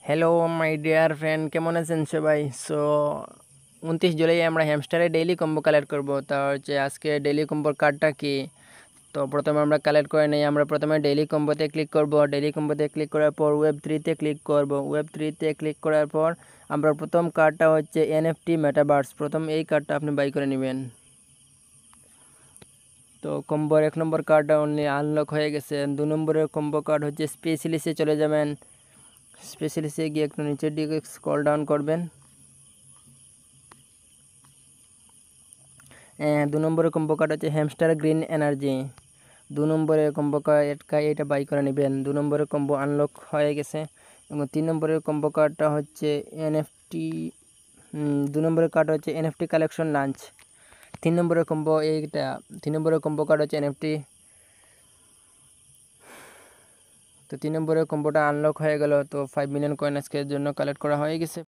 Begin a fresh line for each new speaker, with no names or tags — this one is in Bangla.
হ্যালো মাই ডিয়ার ফ্রেন্ড, কেমন আছেন সবাই? 29 জুলাই আমরা হ্যামস্টারে ডেইলি কম্বো কালেক্ট করব। তা হচ্ছে আজকে ডেইলি কম্বোর কার্ডটা কি? তো প্রথমে আমরা কালেক্ট করে নিই। আমরা প্রথমে ডেইলি কম্বোতে ক্লিক করব। ডেইলি কম্বোতে ক্লিক করার পর ওয়েব 3-তে ক্লিক করব। ওয়েব 3-তে ক্লিক করার পর আমরা প্রথম কার্ডটা হচ্ছে এনএফটি মেটাভার্স। প্রথম এই কার্ডটা আপনি বাই করে নেবেন। তো কম্বোর 1 নম্বর কার্ডটা অনলি আনলক হয়ে গেছে। 2 নম্বরের কম্বো কার্ড হচ্ছে স্পেশালিস্টে চলে যাবেন। স্পেশালিস্টে গিয়ে একটু নিচের দিকে স্ক্রল ডাউন করবেন। 2 নম্বরের কম্বো কার্ড হচ্ছে হ্যামস্টার গ্রিন এনার্জি। 2 নম্বরের কম্বো কার্ড এটা বাই করে নেবেন। 2 নম্বরের কম্বো আনলক হয়ে গেছে। এবং 3 নম্বরের কম্বো কার্ডটা হচ্ছে এনএফটি। 2 নম্বরের কার্ড হচ্ছে এনএফটি কালেকশন লাঞ্চ। 3 নম্বরের কম্বো এইটা। 3 নম্বরের কম্বো কার্ড হচ্ছে এনএফটি। তো 3 নম্বরের কম্বোটা আনলক হয়ে গেল। তো 5 মিলিয়ন কয়েন আজকের জন্য কালেক্ট করা হয়ে গেছে।